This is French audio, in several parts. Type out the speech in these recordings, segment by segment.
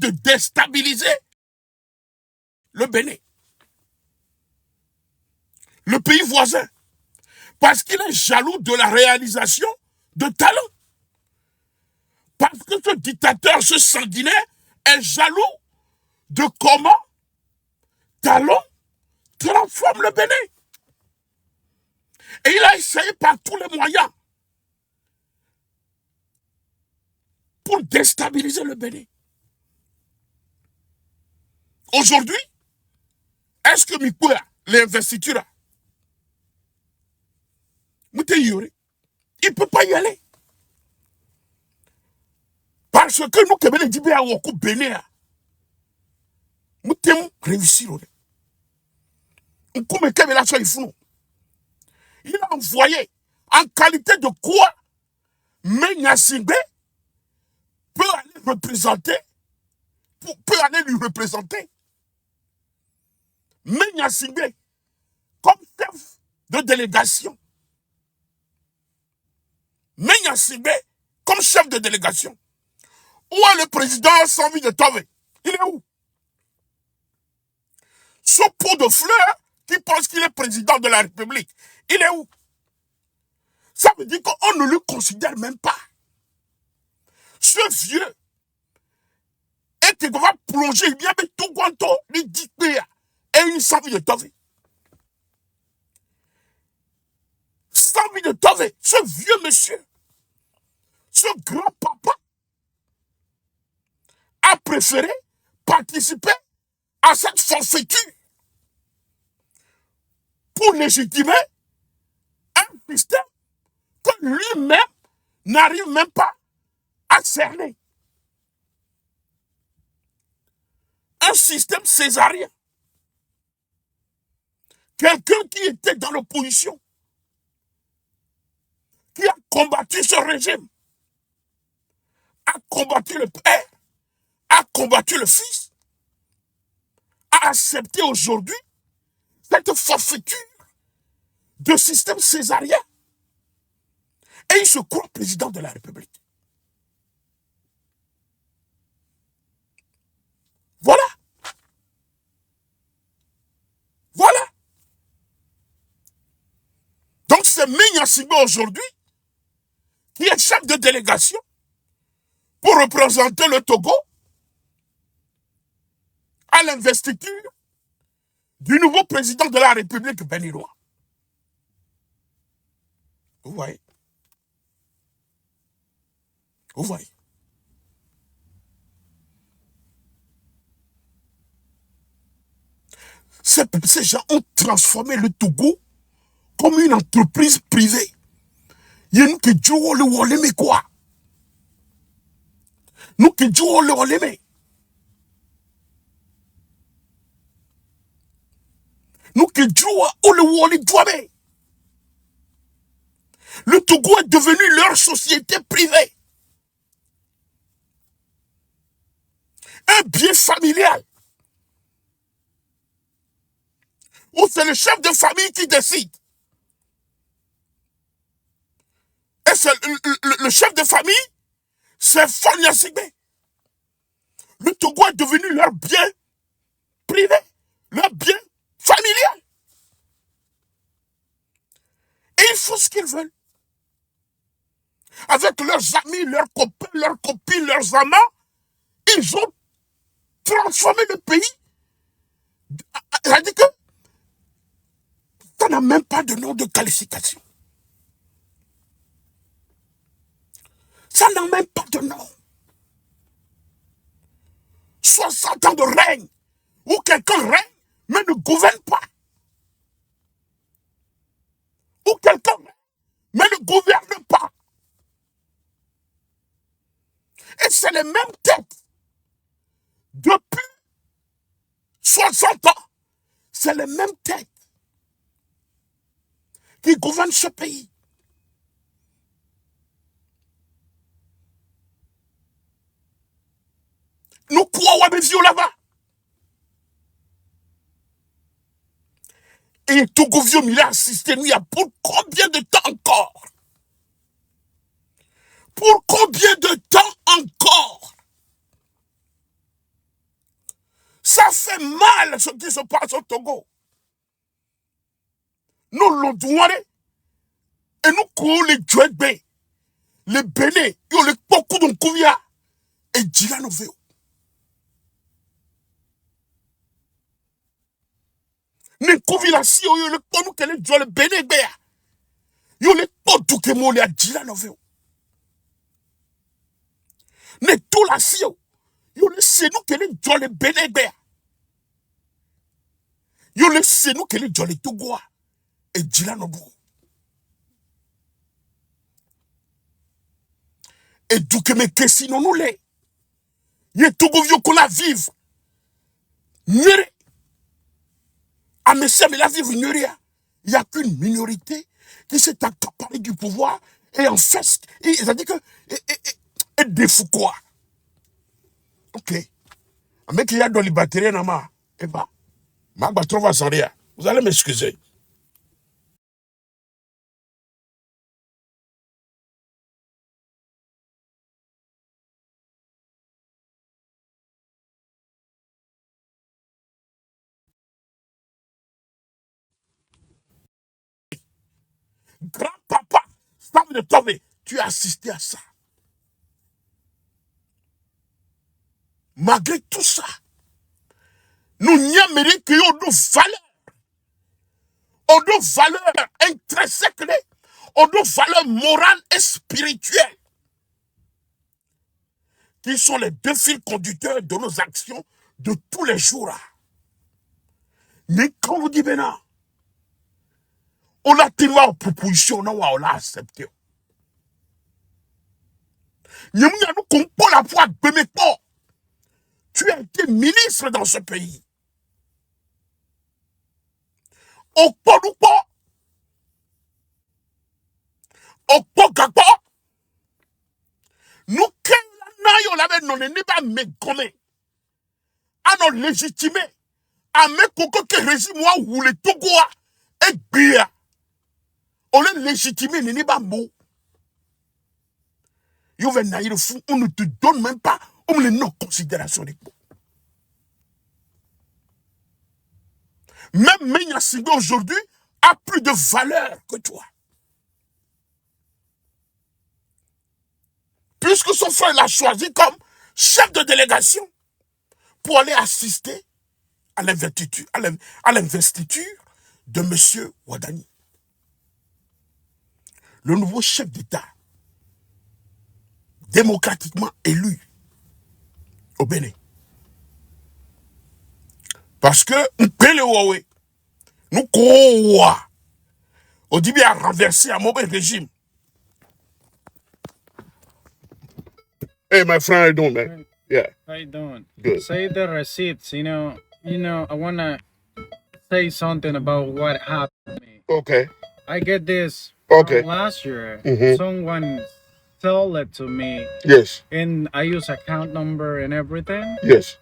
de déstabiliser le Bénin, le pays voisin, parce qu'il est jaloux de la réalisation de Talon. Parce que ce dictateur, ce sanguinaire, est jaloux de comment Talon transforme le Bénin. Et il a essayé par tous les moyens pour déstabiliser le Bénin. Aujourd'hui, est-ce que Mikoua, l'investiture, il ne peut pas y aller. Parce que nous, Kébéné, Dibé, à Wokou, Bénin, nous devons réussir. Il a envoyé, en qualité de quoi, Menya Singbe peut aller représenter, peut aller lui représenter. Menya Singbe, comme chef de délégation. Menya Singbe, comme chef de délégation. Où est le président Sambi de Tove? Il est où? Ce pot de fleurs qui pense qu'il est président de la République, il est où? Ça veut dire qu'on ne le considère même pas. Ce vieux et qui va plonger bien tout guanto, les 10 pays et une Sambi de Tove. Sambi de Tove, ce vieux monsieur, ce grand papa, a préféré participer à cette forfaiture pour légitimer un système que lui-même n'arrive même pas à cerner. Un système césarien. Quelqu'un qui était dans l'opposition, qui a combattu ce régime, a combattu le père, a combattu le fils, a accepté aujourd'hui cette forfaiture de système césarien. Et il se croit président de la République. Voilà. Voilà. Donc c'est Menya Singbe aujourd'hui qui est chef de délégation pour représenter le Togo à l'investiture du nouveau président de la République béninois. Vous voyez? Vous voyez? Ces gens ont transformé le Togo comme une entreprise privée. Nous qui jouons le Woleme quoi? Nous qui jouons le Woleme. Nous qui jouons le Woleme. Le Togo est devenu leur société privée. Un bien familial. Où c'est le chef de famille qui décide. Et c'est le chef de famille, c'est Fonya Singbe. Le Togo est devenu leur bien privé, leur bien familial. Et ils font ce qu'ils veulent. Avec leurs amis, leurs copains, leurs copines, leurs amants, ils ont transformé le pays. C'est-à-dire que ça n'a même pas de nom de qualification. Ça n'a même pas de nom. 60 ans de règne, où quelqu'un règne, mais ne gouverne pas. Où quelqu'un règne, mais ne gouverne pas. Et c'est les mêmes têtes. Depuis 60 ans, c'est les mêmes têtes qui gouvernent ce pays. Nous croyons à là-bas. Et tout gouvernement il a assisté nous pour combien de temps encore? Pour combien de temps encore? Ça fait mal ce qui se passe au Togo. Nous l'ondouane et nous courons les Djouébé, les Béné, ils les beaucoup de Kouvia et Djilanoveo. Ne Kouvila si yo le ponu que les Djoué Béné Béa. Yo le potu que mo le Djilanoveo. Ne tout la si yo le senou que les Djoué Béné Béa. Yo le senou que les Djoué Togoa et Djilanoveo. Et d'où que mes questions nous les. Yé Togo vio qu'on la vive. Nyere. Ah, mais ça, mais la vive Nyere. Il n'y a qu'une minorité qui s'est accaparée du pouvoir et en fait, c'est-à-dire que, et défou quoi. Ok. Mais qu'il y a dans les batteries, eh ben, ma batterie va s'en rien. Vous allez m'excuser. Grand-papa, Sam de Tove, tu as assisté à ça. Malgré tout ça, nous n'y aimerions que nos valeurs intrinsèques, nos valeurs morales et spirituelles, qui sont les deux fils conducteurs de nos actions de tous les jours. Mais quand on dit maintenant, on a tenu en proposition, on l'a accepté. Nous avons la foi de tu as été ministre dans ce pays. Au Podoupo, au Pogabo, nous, on l'avait non, n'est pas mégommé, à non légitimé, à mes coco qui régime moi ou les Togoa et Bia. On est légitimé, n'est pas mot. On ne te donne même pas, on ne non considération des mots. Même Menya Sigo aujourd'hui a plus de valeur que toi. Puisque son frère l'a choisi comme chef de délégation pour aller assister à l'investiture de M. Ouadani. Le nouveau chef d'État, démocratiquement élu au Bénin. Parce que nous courons au début à renverser un mauvais régime. Hey, my friend, how you doing, man? Yeah. How you doing? Good. Say the receipts. You know. I wanna say something about what happened to me. Okay. I get this Okay. from last year. Mhm. Someone sold it to me, Yes. and I use account number and everything. Yes.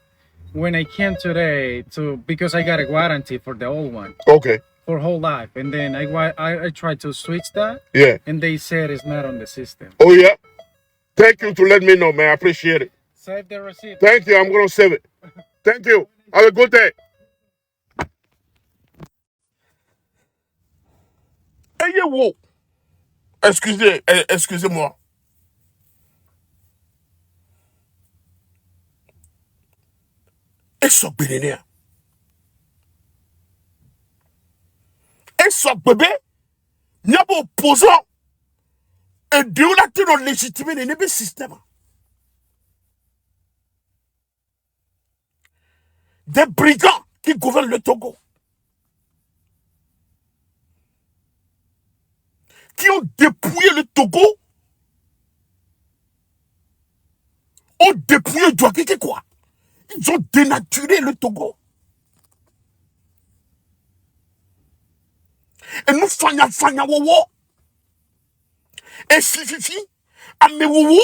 When I came today because I got a warranty for the old one Okay. for whole life, and then I tried to switch that, Yeah. and they said it's not on the system. Oh, yeah. Thank you to let me know, man. I appreciate it. Save the receipt. Thank you. I'm going to save it. Thank you. Have a good day. Ayez vous. Excusez-moi. Et son bébé. Et son bébé. N'y a pas opposant. Et Dieu l'a tenu légitimé dans le système. Des brigands qui gouvernent le Togo. Qui ont dépouillé le Togo. Ont dépouillé Douaké, quoi. Ils ont dénaturé le Togo. Et nous fanya wowo. Et fififi, à mewowo.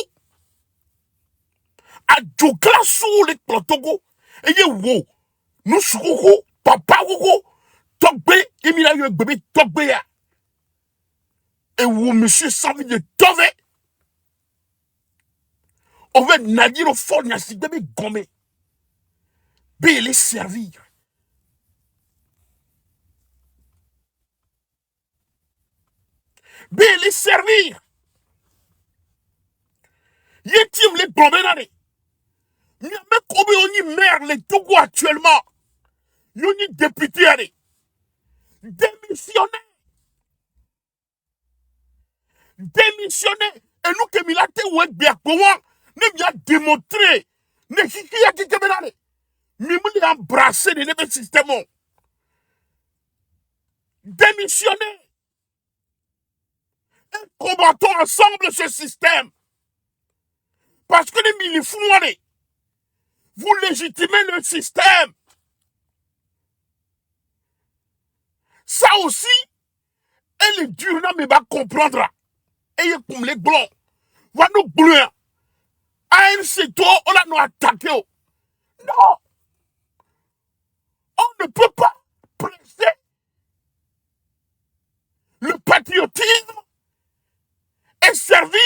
À djokla sous les Togo. Et ye wo. Nous soukoko, papa woko. Togbe, emila yo bébé togbe ya. Et wo monsieur Sami de Tove. On va nadir au fond, n'y a si bébé gommé. les servir. Les servir. Yetim les promenade. Mais comme on y maire les Togo actuellement, on y député allez. Démissionner. Démissionner. Et nous qui milate ou est bien comment, nous bien démontrer. Ne qui a dit que menane. Nous nous embrasser les nouveaux systèmes. Démissionner. Et combattons ensemble ce système. Parce que les milifous, vous légitimez le système. Ça aussi, elle est dure, mais va comprendre. Et comme les blancs, va nous brûler. ANC, toi, on a nous attaqué. Non. On ne peut pas presser le patriotisme et servir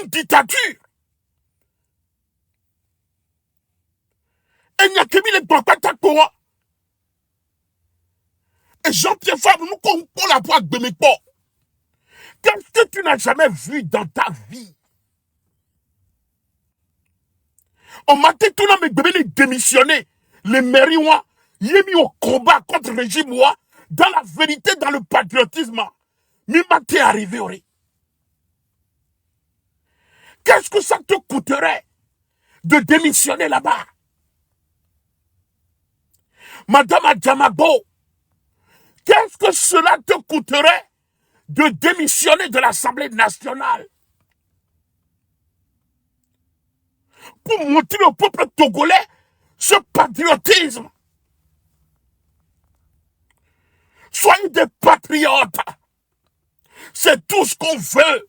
une dictature. Et il n'y a que les blancs attaqués. Et Jean-Pierre Fabre, nous comptons la voix de mes porcs. Qu'est-ce que tu n'as jamais vu dans ta vie? On m'a dit tout le monde de démissionner. Les mairies, ils ont mis au combat contre le régime, dans la vérité, dans le patriotisme. Mais m'est arrivé. Qu'est-ce que ça te coûterait de démissionner là-bas? Madame Adjamabo, qu'est-ce que cela te coûterait de démissionner de l'Assemblée nationale pour montrer au peuple togolais ce patriotisme? Soyez des patriotes. C'est tout ce qu'on veut.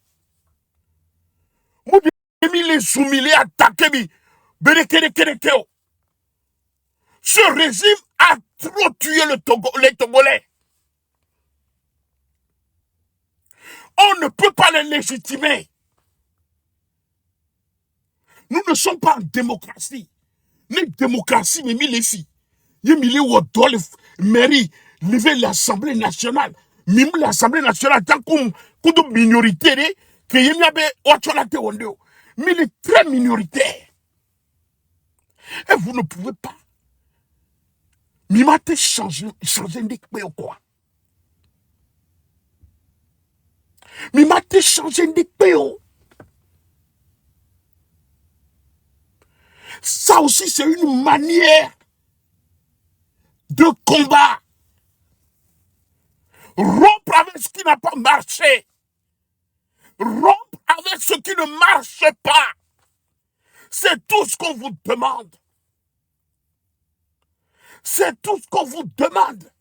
Vous les humilier, attaquer, ce régime a trop tué les Togolais. On ne peut pas les légitimer. Nous ne sommes pas en démocratie. Ni démocratie, mais mille ici. Il y a où doit le mairie, lever l'Assemblée nationale. Même l'Assemblée nationale, tant qu'on une minorité, que y a mais il est très minoritaire. Et vous ne pouvez pas. Mimate changer de quoi? Mimate changer de péo. Ça aussi, c'est une manière de combat. Rompre avec ce qui n'a pas marché. Rompre avec ce qui ne marche pas. C'est tout ce qu'on vous demande. C'est tout ce qu'on vous demande.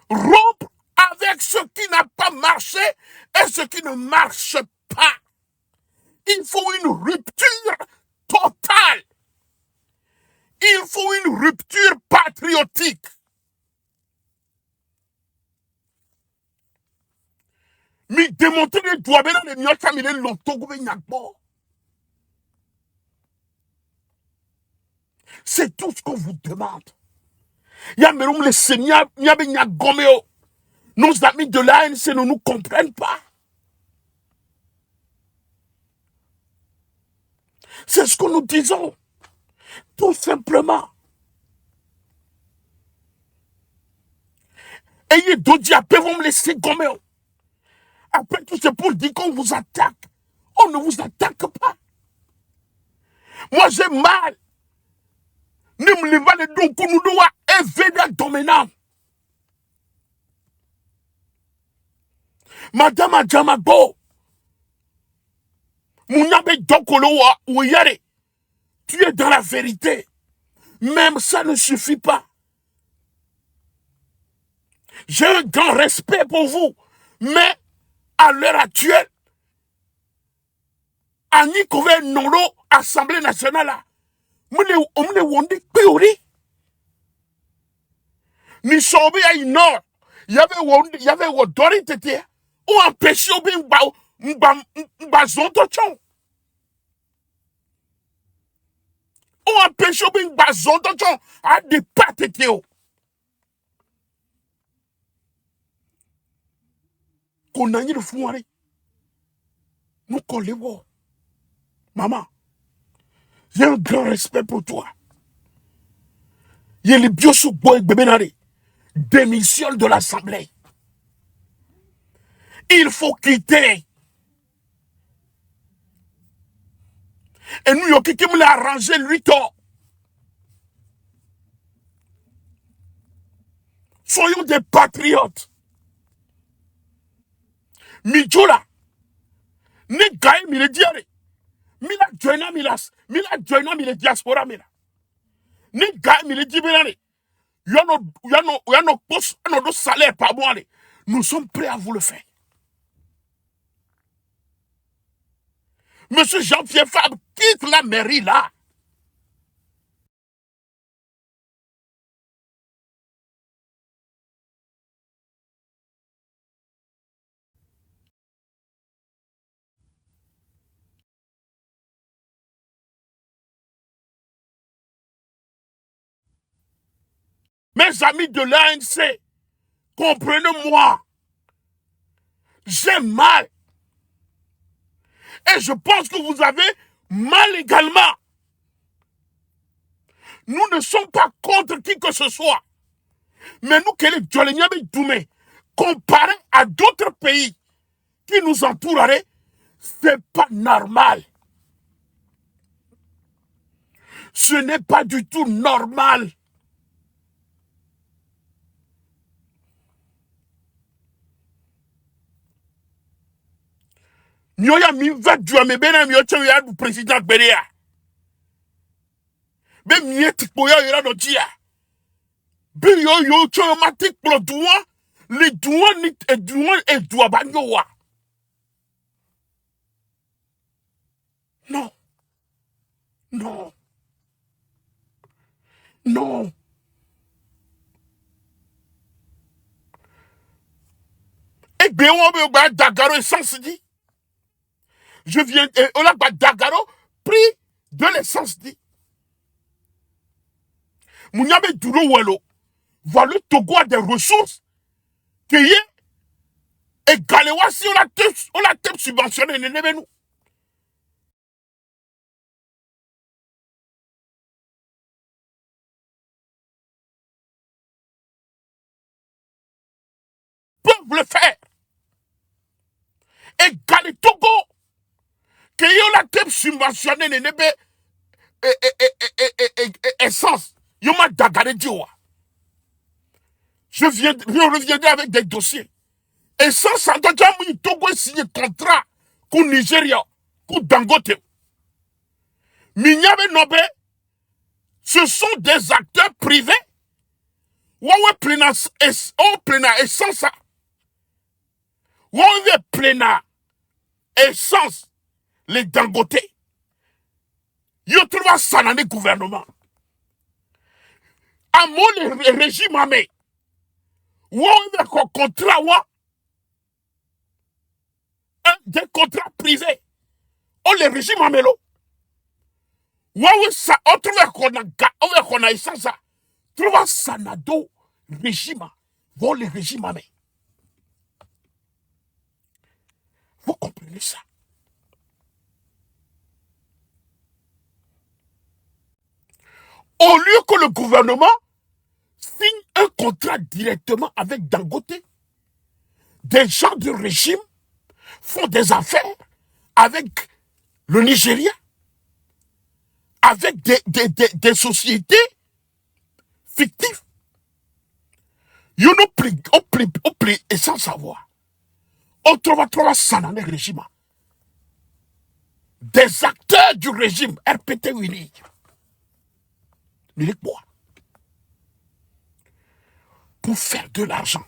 Rompre avec ce qui n'a pas marché et ce qui ne marche pas. Il faut une rupture totale. Il faut une rupture patriotique. Mais démontrer les doigts, les nyocha, mais les lotogo, c'est tout ce qu'on vous demande. Yamerum les seigneurs, yabenya gomeo. Nos amis de l'ANC ne nous comprennent pas. C'est ce que nous disons. Tout simplement. Ayez d'autres diapés, vont me laisser gomeo. Après tout, c'est pour dire qu'on vous attaque. On ne vous attaque pas. Moi, j'ai mal. Ne me lève pas les dons qu'on nous doit et venez dans mes names. Madame Adjamabo, Mounyabe Dokoloa ou Yare, tu es dans la vérité. Même ça ne suffit pas. J'ai un grand respect pour vous, mais à l'heure actuelle, Annie Kové Nolo, Assemblée nationale, on me wondé péori. Ni sobe à une nord, il y avait Wodori Tété, ou empêché au bien bazon de chon. shopping bazon tonton a des pattes théo. Qu'on a le fouare. Nous collons. Maman, j'ai un grand respect pour toi. Il y a les biosous boy bébé démissionne de l'Assemblée. Il faut quitter. Et nous, il qui me l'a arrangé, lui, tort. Soyons des patriotes. Midjola, ni gaï, mi le diare. Mila joina, mi le diaspora, mila. Ni gaï, mi le dibérane. Yano poste, yano salaire par mois. Nous sommes prêts à vous le faire. Monsieur Jean-Pierre Fabre quitte la mairie là. Mes amis de l'ANC, comprenez-moi. J'ai mal. Et je pense que vous avez mal également. Nous ne sommes pas contre qui que ce soit. Mais nous, comparé à d'autres pays qui nous entoureraient, c'est pas normal. Ce n'est pas du tout normal. Nyoya mi va du amebena mi ocho ya du président Berea. Be mieti poya yera do dia. Be yo cho matik pro douan, les douan ni et douan et doua banyowa. Non. Non. Non. Et bien on be Dagaro essence dit. Je viens on a Dagaro prix de l'essence dit. Mounyabe Douro Welo, voilà le Togo a des ressources qui est et Galewa si on a tête subventionné nous. Peuvent le faire. Et Galé Togo qui est la tête subventionné essence. Yoma Dagare Diowa. Je reviendrai avec des dossiers. Et sans ça, Togo a signé contrat pour Nigeria, pour Dangote. Minyabe Nobe, ce sont des acteurs privés. Wawe plena essence. Wawe plena essence. Les Dangote. Yo trouve ça dans les gouvernements. À mon régime amé. Wawe contrat wa. Des contrats privés. On les régimes amé lo. Wawe ça, on trouve qu'on a essence. Trouve ça na do régime. Vont les régimes amé. Vous comprenez ça? Au lieu que le gouvernement signe un contrat directement avec Dangote, des gens du régime font des affaires avec le Nigeria, avec des sociétés fictives. Ils ont pris et sans savoir. On trouve ça dans les régimes. Des acteurs du régime RPT Winnie. Mais quoi? Pour faire de l'argent.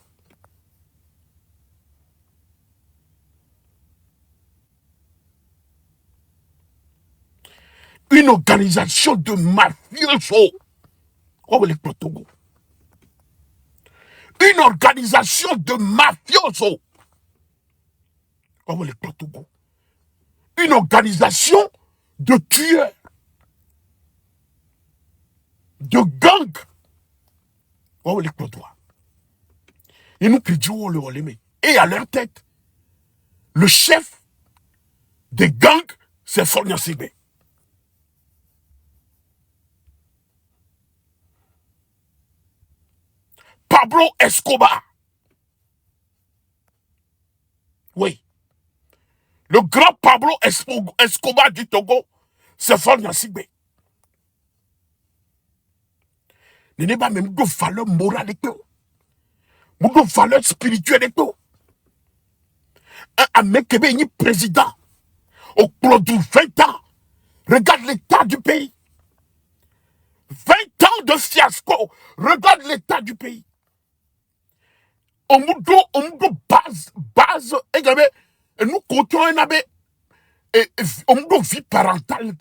Une organisation de mafiosos. Comme les Togo. Une organisation de mafiosos. Comme les Togo. Une organisation de tueurs. de gangs. Oh, les clodois. Et nous qui disons le relémé. Et à leur tête, le chef des gangs, c'est Fornia Sigbe. Pablo Escobar. Oui. Le grand Pablo Escobar du Togo, c'est Fornia Sigbe. Il n'y a pas même de valeur morale et tout. De valeur spirituelle et tout. Un mec qui est président au cours de 20 ans. Regarde l'état du pays. 20 ans de fiasco. Regarde l'état du pays. On nous base également. Et nous comptons un abbé. Et on nous vie parentale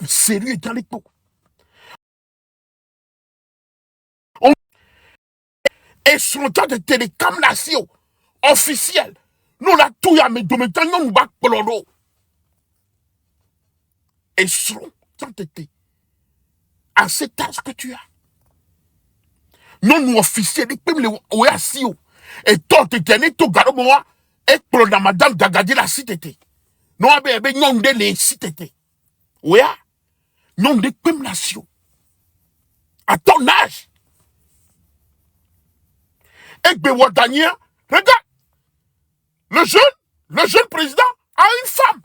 sérieux dans les pots. Et sur le temps de télécamnation officielle, nous la tout à mes domaines, nous bac pololo. Et sur le temps de à cet âge que tu as. Non, nous officiels, les OASIO. Et toi, tu es tout garou moi, et pour la madame d'Agadi la cité. Non, non, de les cité. Oui, non, de comme nation. À ton âge. Et Bewadania, regarde, le jeune président a une femme.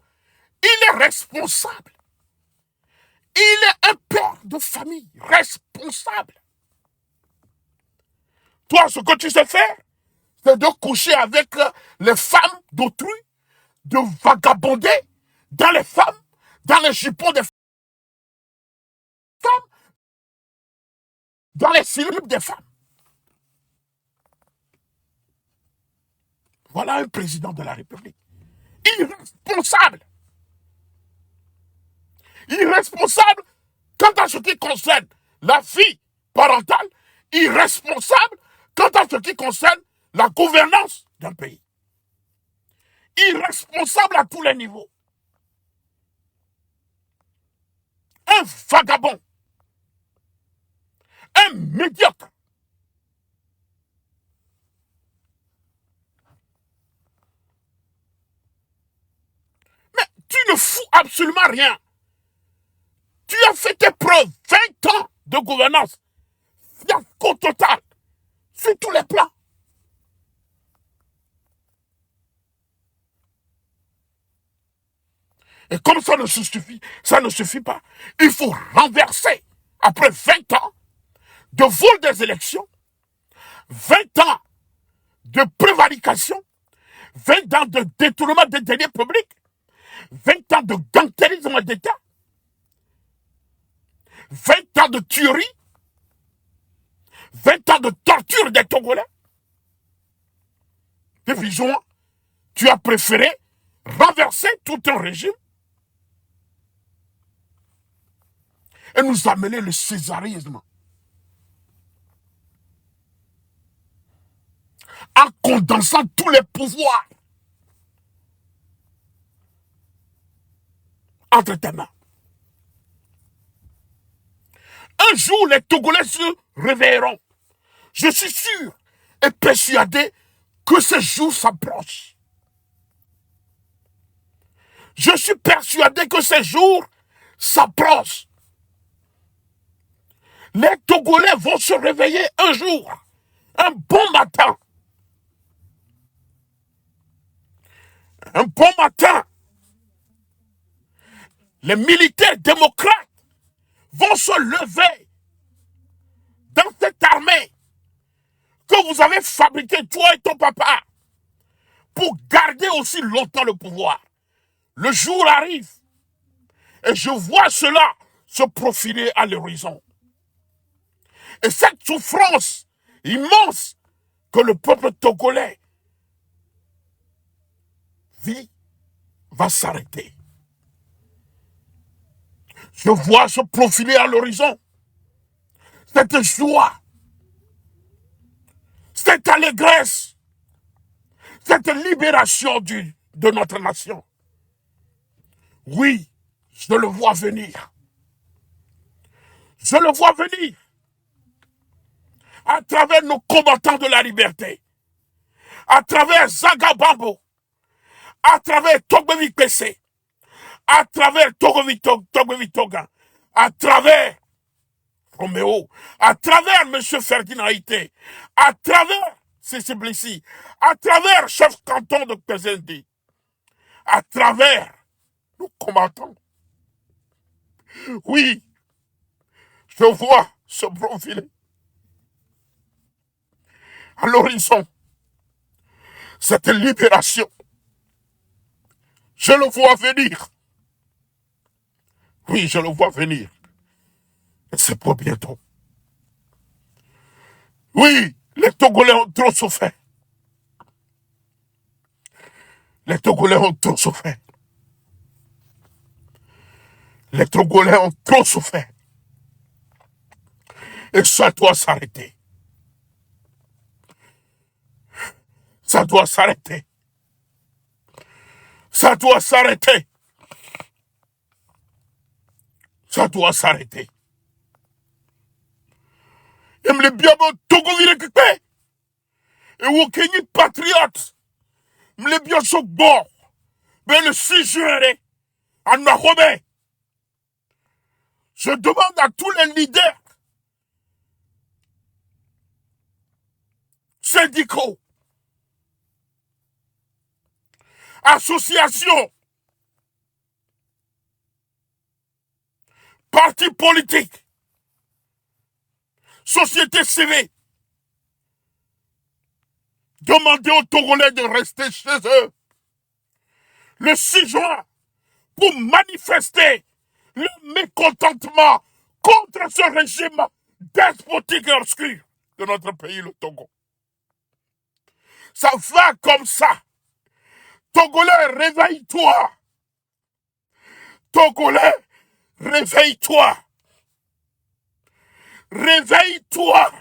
Il est responsable. Il est un père de famille, responsable. Toi, ce que tu sais faire, c'est de coucher avec les femmes d'autrui, de vagabonder dans les femmes, dans les jupons des femmes, dans les slips des femmes. Voilà un président de la République. Irresponsable. Irresponsable quant à ce qui concerne la vie parentale, irresponsable quant à ce qui concerne la gouvernance d'un pays. Irresponsable à tous les niveaux. Un vagabond. Un médiocre. Mais tu ne fous absolument rien. Tu as fait tes preuves. 20 ans de gouvernance. Fiasco total. Sur tous les plans. Et comme ça ne suffit pas, il faut renverser, après 20 ans de vol des élections, 20 ans de prévarication, 20 ans de détournement des deniers publics, 20 ans de gangstérisme d'État, 20 ans de tuerie, 20 ans de torture des Togolais. Depuis juin, tu as préféré renverser tout un régime et nous amener le césarisme. En condensant tous les pouvoirs entre tes mains. Un jour, les Togolais se réveilleront. Je suis sûr et persuadé que ce jour s'approche. Je suis persuadé que ce jour s'approche. Les Togolais vont se réveiller un jour, un bon matin. Un bon matin. Les militaires démocrates vont se lever dans cette armée que vous avez fabriquée, toi et ton papa, pour garder aussi longtemps le pouvoir. Le jour arrive et je vois cela se profiler à l'horizon. Et cette souffrance immense que le peuple togolais vit va s'arrêter. Je vois se profiler à l'horizon cette joie, cette allégresse, cette libération de notre nation. Oui, je le vois venir. Je le vois venir. à travers nos combattants de la liberté, à travers Zagabambo, à travers Togbevi PC, à travers Togbevi Toga, à travers Roméo, à travers M. Ferdinand Haïté, à travers C.C. Blissy, à travers chef canton de Pezendi, à travers nos combattants. Oui, je vois se profiler à l'horizon cette libération. Je le vois venir. Oui, je le vois venir. Et c'est pour bientôt. Oui, les Togolais ont trop souffert. Les Togolais ont trop souffert. Les Togolais ont trop souffert. Et ça doit s'arrêter. Ça doit s'arrêter. Ça doit s'arrêter. Ça doit s'arrêter. Et me le bien bon Togo vire récupérer. Et où Kenny patriote. Me le bien so bon. Mais le 6 juin, à Nahomé. Je demande à tous les leaders syndicaux, associations, partis politiques, sociétés civile, demandez aux Togolais de rester chez eux le 6 juin pour manifester le mécontentement contre ce régime despotique et obscur de notre pays, le Togo. Ça va comme ça. Togolais, réveille-toi. Togolais, réveille-toi. Réveille-toi.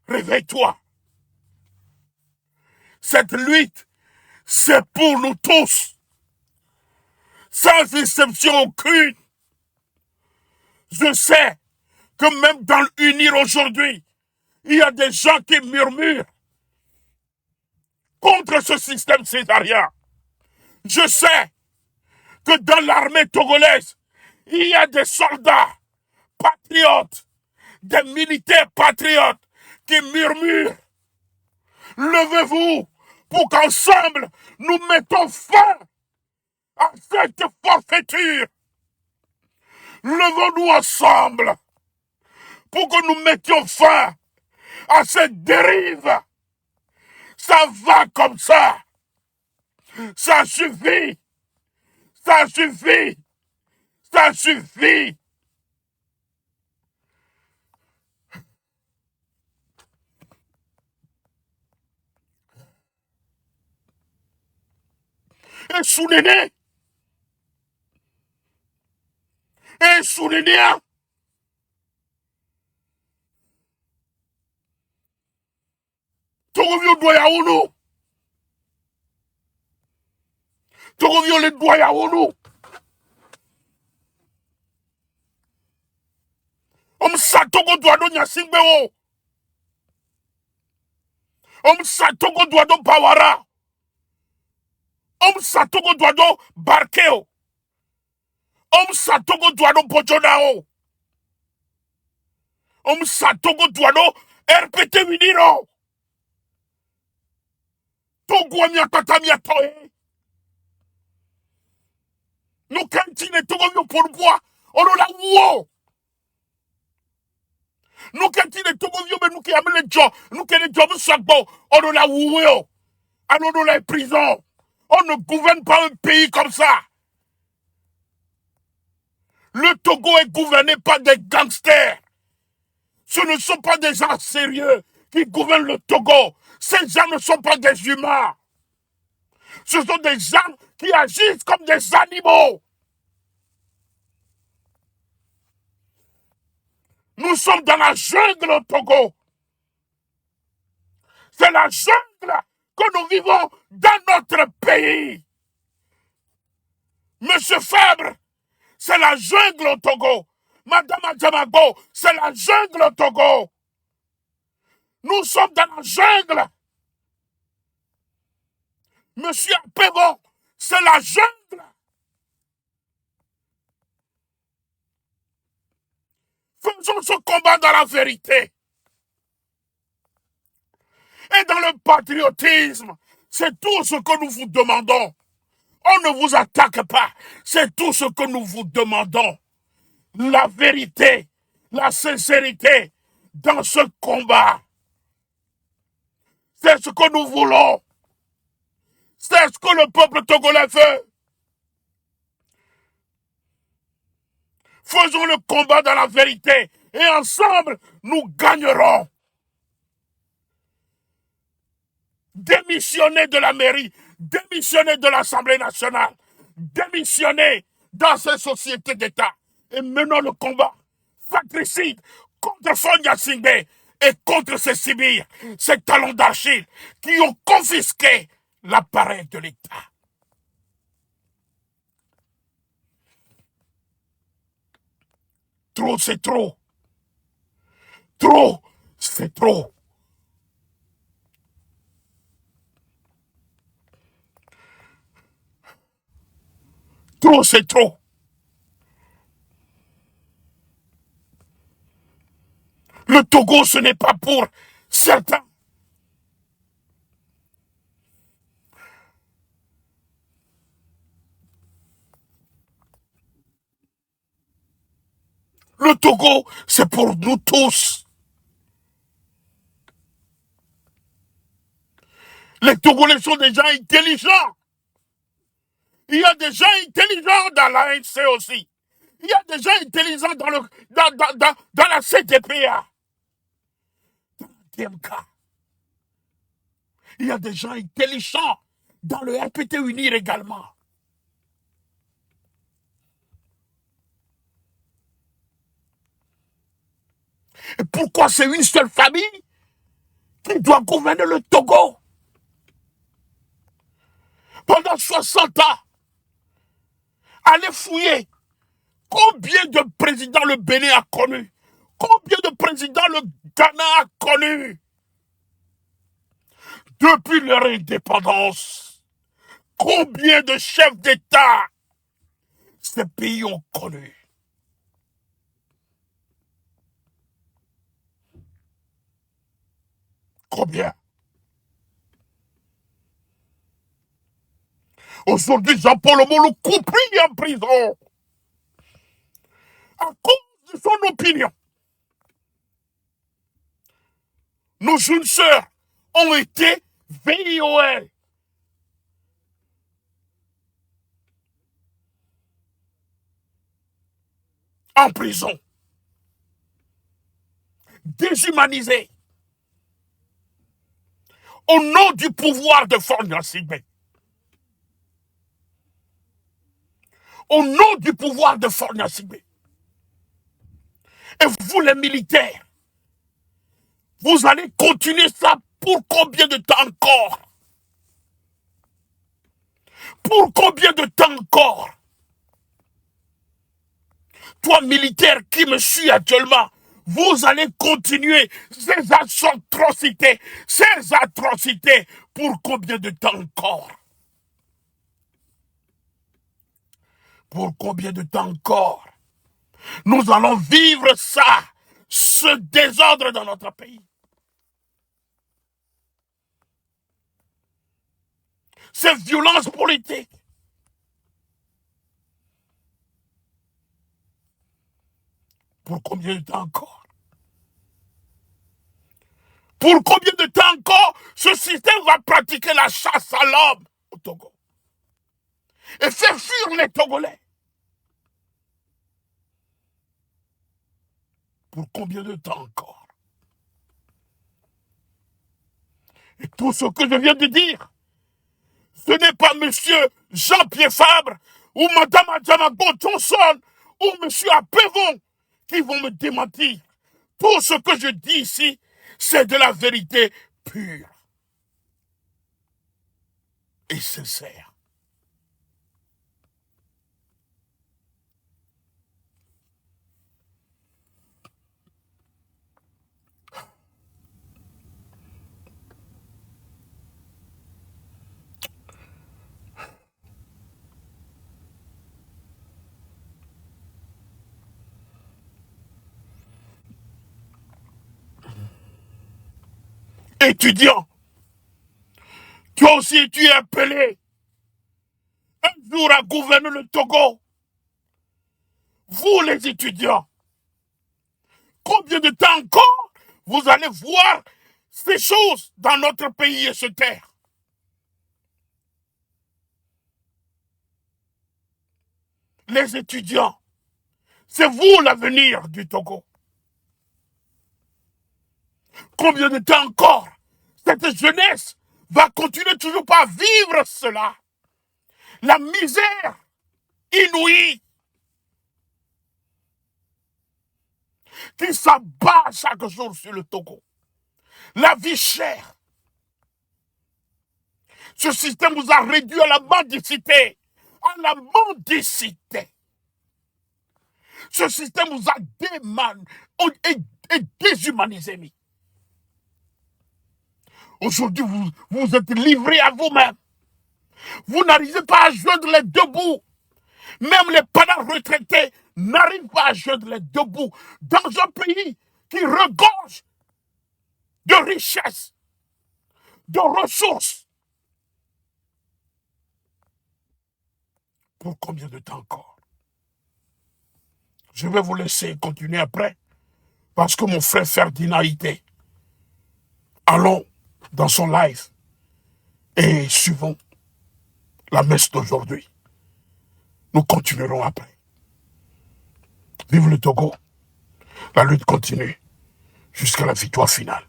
Réveille-toi. Cette lutte, c'est pour nous tous. Sans exception aucune. Je sais que même dans l'Unir aujourd'hui, il y a des gens qui murmurent contre ce système césarien. Je sais que dans l'armée togolaise, il y a des soldats patriotes, des militaires patriotes qui murmurent. Levez-vous pour qu'ensemble, nous mettons fin à cette forfaiture. Levons-nous ensemble pour que nous mettions fin à cette dérive. Ça va comme ça. Ça suffit. Ça suffit. Ça suffit. Et Sounéné. Et Sounéné. Togovio doya uno. Togovio le doya uno. Sa Togo doado nyasingbeo. Sa Togo doado bawara. Sa Togo doado barkeo. Sa Togo doado bojonao. Sa Togo doado RPT viniro. Togo amia tatamia toe. Nous cantine Togo pour bois. On la wo. Nous cantine Togo mais nous qui amène le job. Nous qui le job soit bon. On la wo. Alors dans les prisons. On ne gouverne pas un pays comme ça. Le Togo est gouverné par des gangsters. Ce ne sont pas des gens sérieux qui gouvernent le Togo. Ces gens ne sont pas des humains. Ce sont des gens qui agissent comme des animaux. Nous sommes dans la jungle au Togo. C'est la jungle que nous vivons dans notre pays. Monsieur Fabre, c'est la jungle au Togo. Madame Adjamago, c'est la jungle au Togo. Nous sommes dans la jungle. Monsieur Pévon, c'est la jungle. Faisons ce combat dans la vérité. Et dans le patriotisme, c'est tout ce que nous vous demandons. On ne vous attaque pas. C'est tout ce que nous vous demandons. La vérité, la sincérité dans ce combat. C'est ce que nous voulons. C'est ce que le peuple togolais veut. Faisons le combat dans la vérité et ensemble, nous gagnerons. Démissionnez de la mairie, démissionnez de l'Assemblée nationale, démissionnez dans ces sociétés d'État et menons le combat fratricide contre Sonia Singbe et contre ces sibires, ces talons d'Achille qui ont confisqué l'appareil de l'État. Trop, c'est trop. Trop, c'est trop. Trop, c'est trop. Le Togo, ce n'est pas pour certains. Le Togo, c'est pour nous tous. Les Togolais sont des gens intelligents. Il y a des gens intelligents dans l'ANC aussi. Il y a des gens intelligents dans la CDPA. Dans le DMK. Il y a des gens intelligents dans le RPT Unir également. Et pourquoi c'est une seule famille qui doit gouverner le Togo? Pendant 60 ans, allez fouiller combien de présidents le Bénin a connu, combien de présidents le Ghana a connu depuis leur indépendance. Combien de chefs d'État ces pays ont connu? Combien? Aujourd'hui, Jean-Paul Omolo compris en prison à cause de son opinion. Nos jeunes sœurs ont été VIOL. En prison. Déshumanisées. Au nom du pouvoir de Sonia Singbe. Au nom du pouvoir de Sonia Singbe. Et vous, les militaires, vous allez continuer ça pour combien de temps encore? Pour combien de temps encore? Toi, militaire qui me suis actuellement, vous allez continuer ces atrocités, pour combien de temps encore? Pour combien de temps encore? Nous allons vivre ça, ce désordre dans notre pays. Ces violences politiques. Pour combien de temps encore? Pour combien de temps encore ce système va pratiquer la chasse à l'homme au Togo et faire fuir les Togolais? Pour combien de temps encore? Et tout ce que je viens de dire, ce n'est pas monsieur Jean-Pierre Fabre ou madame Adjamago Johnson ou monsieur Apévon qui vont me démentir. Tout ce que je dis ici, c'est de la vérité pure et sincère. étudiant, toi aussi tu es appelé un jour à gouverner le Togo. Vous les étudiants, combien de temps encore vous allez voir ces choses dans notre pays et se taire? Les étudiants, c'est vous l'avenir du Togo. Combien de temps encore cette jeunesse va continuer toujours pas à vivre cela? La misère inouïe qui s'abat chaque jour sur le Togo. La vie chère. Ce système vous a réduit à la mendicité. À la mendicité. Ce système vous a déshumanisé. Aujourd'hui, vous êtes livrés à vous-même. Vous n'arrivez pas à joindre les deux bouts. Même les parents retraités n'arrivent pas à joindre les deux bouts. Dans un pays qui regorge de richesses, de ressources. Pour combien de temps encore? Je vais vous laisser continuer après, parce que mon frère Ferdinand était. Allons dans son live et suivons la messe d'aujourd'hui. Nous continuerons après. Vive le Togo. La lutte continue jusqu'à la victoire finale.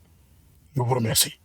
Je vous remercie.